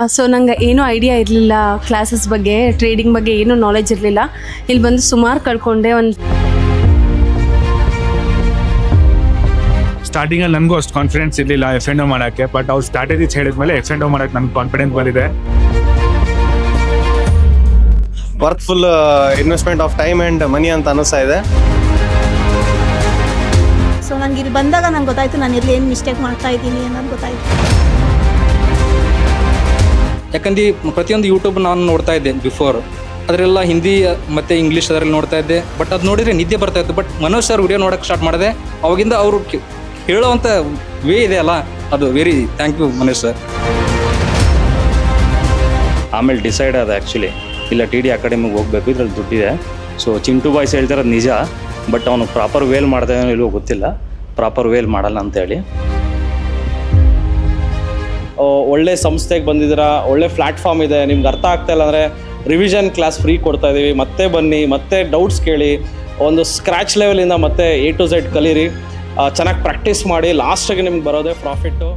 So ನಂಗೆ ಏನೂ idea ಇರಲಿಲ್ಲ, ಕ್ಲಾಸಸ್ ಬಗ್ಗೆ, ಟ್ರೇಡಿಂಗ್ ಬಗ್ಗೆ ಏನೂ ನಾಲೆಜ್ ಇರಲಿಲ್ಲ. ಇಲ್ಲಿ ಬಂದು ಸುಮಾರು ಕಳ್ಕೊಂಡೆ. ಸ್ಟಾರ್ಟಿಂಗಲ್ಲಿ ನನಗೂ ಅಷ್ಟು ಕಾನ್ಫಿಡೆನ್ಸ್ ಇರಲಿಲ್ಲ F&O ಮಾಡೋಕ್ಕೆ. ಬಟ್ ಅವ್ರು ಸ್ಟ್ರಾಟಜಿಸ್ ಹೇಳಿದ್ಮೇಲೆ F&O ಮಾಡೋಕ್ಕೆ ನನಗೆ ಕಾನ್ಫಿಡೆನ್ಸ್ ಬಂದಿದೆ. Worthful investment of time and money ಅಂತ ಅನ್ನಿಸ್ತಾ ಇದೆ. ಸೊ ನನಗೆ ಇಲ್ಲಿ ಬಂದಾಗ ನಂಗೆ ಗೊತ್ತಾಯಿತು ನಾನು ಇಲ್ಲಿ ಏನು ಮಿಸ್ಟೇಕ್ ಮಾಡ್ತಾ ಇದ್ದೀನಿ ಅನ್ನೋದು ಗೊತ್ತಾಯಿತು. ಯಾಕಂದ್ರೆ ಪ್ರತಿಯೊಂದು ಯೂಟ್ಯೂಬ್ ನಾನು ನೋಡ್ತಾ ಇದ್ದೆ ಬಿಫೋರ್, ಅದರೆಲ್ಲ ಹಿಂದಿ ಮತ್ತು ಇಂಗ್ಲೀಷ್ ಅದರಲ್ಲಿ ನೋಡ್ತಾ ಇದ್ದೆ. ಬಟ್ ಅದು ನೋಡಿದರೆ ನಿದ್ದೆ ಬರ್ತಾ ಇತ್ತು. ಬಟ್ ಮನೋಜ್ ಸರ್ ವಿಡಿಯೋ ನೋಡೋಕ್ಕೆ ಸ್ಟಾರ್ಟ್ ಮಾಡಿದೆ. ಅವಾಗಿಂದ ಅವರು ಹೇಳೋವಂಥ ವೇ ಇದೆ ಅಲ್ಲ, ಅದು very thank you Manoj sir. ಆಮೇಲೆ ಡಿಸೈಡ್ ಆದ ಆ್ಯಕ್ಚುಲಿ ಇಲ್ಲ TD ಅಕಾಡೆಮಿಗೆ ಹೋಗಬೇಕು, ಇದ್ರಲ್ಲಿ ದುಡ್ಡಿದೆ. ಸೊ ಚಿಂಟು ಬಾಯ್ಸ್ ಹೇಳ್ತಿರೋದು ನಿಜ, ಬಟ್ ಅವನು ಪ್ರಾಪರ್ ವೇಲ್ ಮಾಡ್ತಾನೋ ಇಲ್ವೋ ಗೊತ್ತಿಲ್ಲ, ಪ್ರಾಪರ್ ವೇಲ್ ಮಾಡಲ್ಲ ಅಂತೇಳಿ. ಒಳ್ಳೆ ಸಂಸ್ಥೆಗೆ ಬಂದಿದ್ದೀರಾ, ಒಳ್ಳೆ ಪ್ಲ್ಯಾಟ್ಫಾರ್ಮ್ ಇದೆ. ನಿಮ್ಗೆ ಅರ್ಥ ಆಗ್ತಾ ಇಲ್ಲ ಅಂದರೆ ರಿವಿಷನ್ ಕ್ಲಾಸ್ ಫ್ರೀ ಕೊಡ್ತಾ ಇದ್ದೀವಿ. ಮತ್ತೆ ಬನ್ನಿ, ಮತ್ತೆ ಡೌಟ್ಸ್ ಕೇಳಿ, ಒಂದು ಸ್ಕ್ರ್ಯಾಚ್ ಲೆವೆಲಿಂದ ಮತ್ತೆ A to Z ಕಲೀರಿ. ಚೆನ್ನಾಗಿ ಪ್ರಾಕ್ಟೀಸ್ ಮಾಡಿ, ಲಾಸ್ಟಿಗೆ ನಿಮ್ಗೆ ಬರೋದೇ ಪ್ರಾಫಿಟ್ಟು.